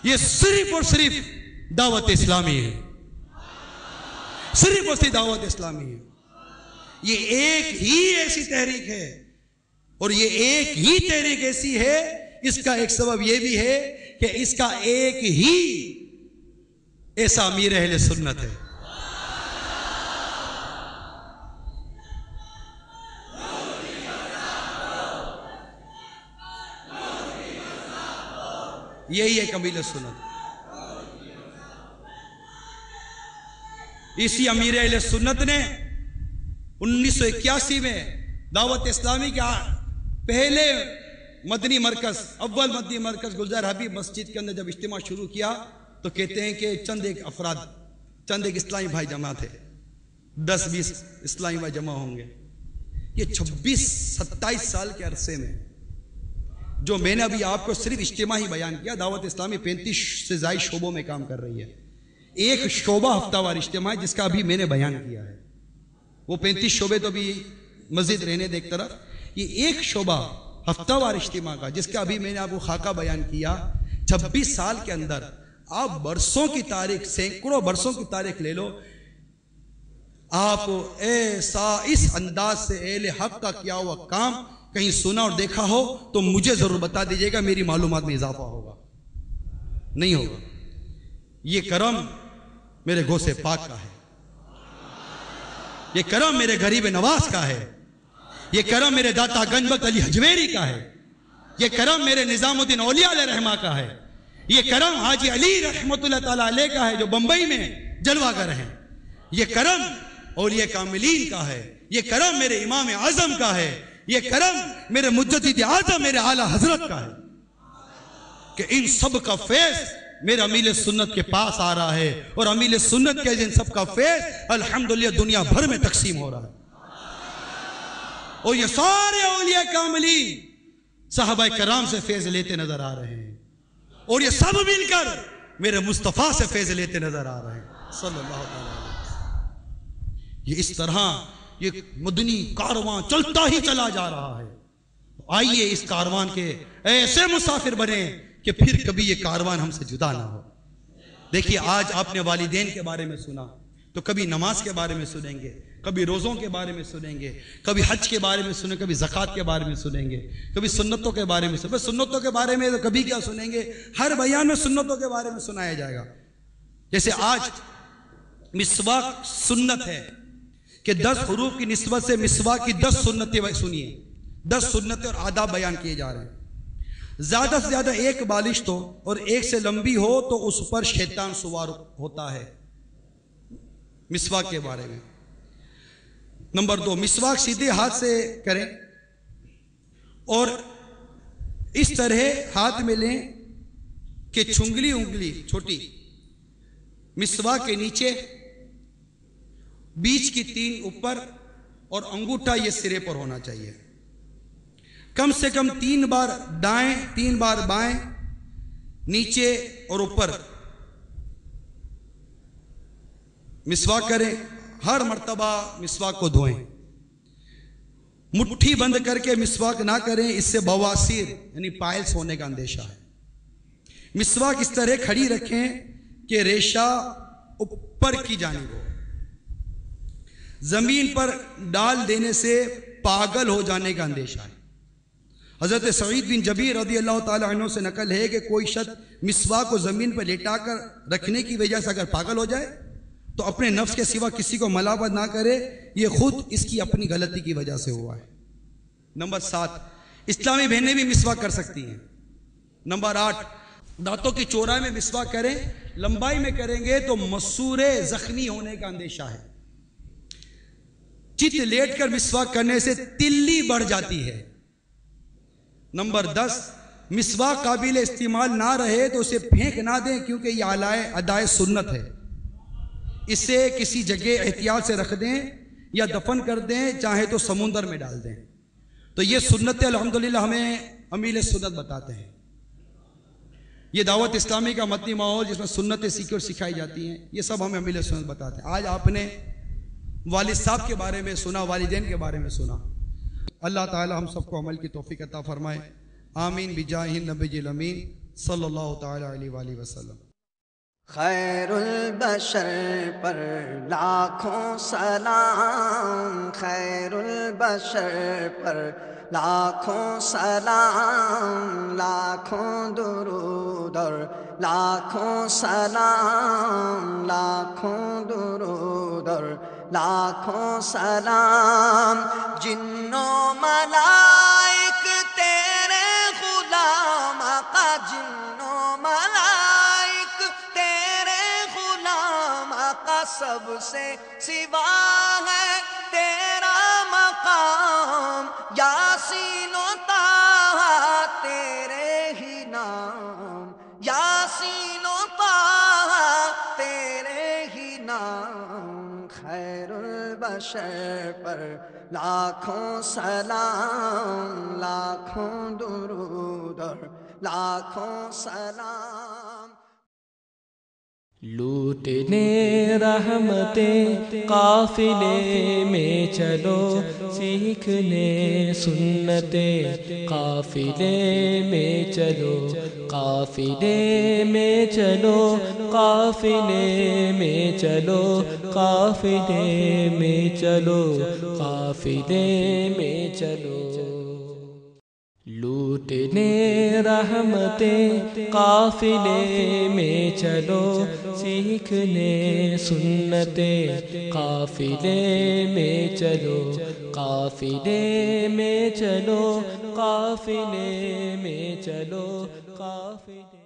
یہ صرف اور صرف دعوت اسلامی ہے، صرف اور صرف دعوت اسلامی ہے۔ یہ ایک ہی ایسی تحریک ہے، اور یہ ایک ہی تحریک ایسی ہے، اس کا ایک سبب یہ بھی ہے کہ اس کا ایک ہی ایسا امیر اہل سنت ہے۔ یہی ایک امیر سنت۔ اسی امیر اہل سنت نے 1981 میں دعوت اسلامی کا پہلے مدنی مرکز، اول مدنی مرکز گلزار حبیب مسجد کے اندر جب اجتماع شروع کیا تو کہتے ہیں کہ چند ایک اسلامی بھائی جمع تھے، 10-20 اسلامی بھائی جمع ہوں گے۔ یہ 26-27 سال کے عرصے میں جو میں نے ابھی آپ کو صرف اجتماع ہی بیان کیا، دعوت اسلامی 35 سے زائد شعبوں میں کام کر رہی ہے۔ ایک شعبہ ہفتہ وار اجتماع ہے جس کا ابھی میں نے بیان کیا ہے، وہ 35 شعبے تو بھی مزید رہنے دے ایک طرف، یہ ایک شعبہ ہفتہ وار اجتماع کا جس کا ابھی میں نے آپ کو خاکہ بیان کیا، 26 سال کے اندر آپ برسوں کی تاریخ، سینکڑوں برسوں کی تاریخ لے لو، آپ ایسا اس انداز سے اہل حق کا کیا ہوا کام کہیں سنا اور دیکھا ہو تو مجھے ضرور بتا دیجئے گا، میری معلومات میں اضافہ ہوگا، نہیں ہوگا۔ یہ کرم میرے غوث پاک کا ہے، یہ کرم میرے غریب نواز کا ہے، یہ کرم میرے داتا گنج بخت علی حجویری کا ہے، یہ کرم میرے نظام الدین اولیاء علیہ رحمہ کا ہے، یہ کرم حاجی علی رحمت اللہ تعالیٰ علیہ کا ہے جو بمبئی میں جلوہ گر ہیں، یہ کرم اولیاء کاملین کا ہے، یہ کرم میرے امام اعظم کا ہے، یہ کرم میرے مجدد اعظم میرے اعلیٰ حضرت کا ہے کہ ان سب کا فیض میرے امیر سنت کے پاس آ رہا ہے، اور امیر سنت کے ان سب کا فیض الحمدللہ دنیا بھر میں تقسیم ہو رہا ہے۔ اور یہ سارے اولیاء کاملین صحابہ کرام سے فیض لیتے نظر آ رہے ہیں، اور یہ سب مل کر میرے مصطفیٰ سے فیض لیتے نظر آ رہے ہیں صلی اللہ علیہ وسلم۔ یہ اس طرح یہ مدنی کارواں چلتا ہی چلا جا رہا ہے۔ آئیے اس کاروان کے ایسے مسافر بنیں کہ پھر کبھی یہ کاروان ہم سے جدا نہ ہو۔ دیکھیے آج آپ نے والدین کے بارے میں سنا، تو کبھی نماز کے بارے میں سنیں گے، کبھی روزوں کے بارے میں سنیں گے، کبھی حج کے بارے میں سنیں گے، کبھی زکوٰۃ کے بارے میں سنیں گے، کبھی سنتوں کے بارے میں سنیں گے۔ سنتوں کے بارے میں تو کبھی کیا سنیں گے، ہر بیان میں سنتوں کے بارے میں سنایا جائے گا۔ جیسے آج مسواک سنت ہے کہ 10 حروف کی نسبت سے مسواک کی 10 سنتیں سنیے، 10 سنتیں اور آداب بیان کیے جا رہے ہیں۔ زیادہ سے زیادہ ایک بالشت ہو اور ایک سے لمبی ہو تو اس پر شیطان سوار ہوتا ہے، مسواک کے بارے میں۔ نمبر 2، مسواک سیدھے ہاتھ سے کریں اور اس طرح ہاتھ میں لیں کہ چھنگلی انگلی چھوٹی مسواک کے نیچے، بیچ کی 3 اوپر اور انگوٹھا یہ سرے پر ہونا چاہیے۔ کم سے کم 3 بار دائیں، 3 بار بائیں، نیچے اور اوپر مسواک کریں۔ ہر مرتبہ مسواک کو دھوئیں، مٹھی بند کر کے مسواک نہ کریں، اس سے بواسیر یعنی پائلس ہونے کا اندیشہ ہے۔ مسواک اس طرح کھڑی رکھیں کہ ریشہ اوپر کی جانب ہو۔ زمین پر ڈال دینے سے پاگل ہو جانے کا اندیشہ ہے۔ حضرت سعید بن جبیر رضی اللہ تعالیٰ عنہ سے نقل ہے کہ کوئی شخص مسواک کو زمین پر لیٹا کر رکھنے کی وجہ سے اگر پاگل ہو جائے تو اپنے نفس کے سوا کسی کو ملامت نہ کرے، یہ خود اس کی اپنی غلطی کی وجہ سے ہوا ہے۔ نمبر 7، اسلامی بہنیں بھی مسواک کر سکتی ہیں۔ نمبر 8، دانتوں کی چورائی میں مسواک کریں، لمبائی میں کریں گے تو مسور زخمی ہونے کا اندیشہ ہے۔ چت لیٹ کر مسواک کرنے سے تلی بڑھ جاتی ہے۔ نمبر 10، مسواک قابل استعمال نہ رہے تو اسے پھینک نہ دیں کیونکہ یہ ادائے سنت ہے۔ اسے کسی جگہ احتیاط سے رکھ دیں یا دفن کر دیں، چاہے تو سمندر میں ڈال دیں۔ تو یہ سنت الحمدللہ ہمیں امیر سنت بتاتے ہیں۔ یہ دعوت اسلامی کا مدنی ماحول جس میں سنتیں سیکھی اور سکھائی جاتی ہیں، یہ سب ہمیں امیر سنت بتاتے ہیں۔ آج آپ نے والد صاحب کے بارے میں سنا، والدین کے بارے میں سنا۔ اللہ تعالی ہم سب کو عمل کی توفیق عطا فرمائے، آمین بجاہ النبی الامین صلی اللہ تعالی علیہ وآلہ وسلم۔ خیر البشر پر لاکھوں سلام، خیر البشر پر لاکھوں سلام، لاکھوں درود اور لاکھوں سلام، لاکھوں درود اور لاکھوں سلام، جنوں ملائک تیرے غلام آقا، جنوں ملائک تیرے غلام آقا، سب سے سوا ہے تیرا مقام، یاسین و طٰہٰ تیرے ہی نام، یاسین و طٰہٰ تیرے ہی نام، خیر البشر پر لاکھوں سلام، لاکھوں درود اور لاکھوں سلام۔ لوٹنے رحمتیں قافلے میں چلو، سیکھنے سنتیں قافلے میں چلو، قافلے میں چلو، قافلے میں چلو، قافلے میں چلو، قافلے میں چلو۔ لوٹنے رحمتیں قافلے میں چلو، سیکھنے سنتیں قافلے میں چلو، قافلے میں چلو، قافلے میں چلو، قافلے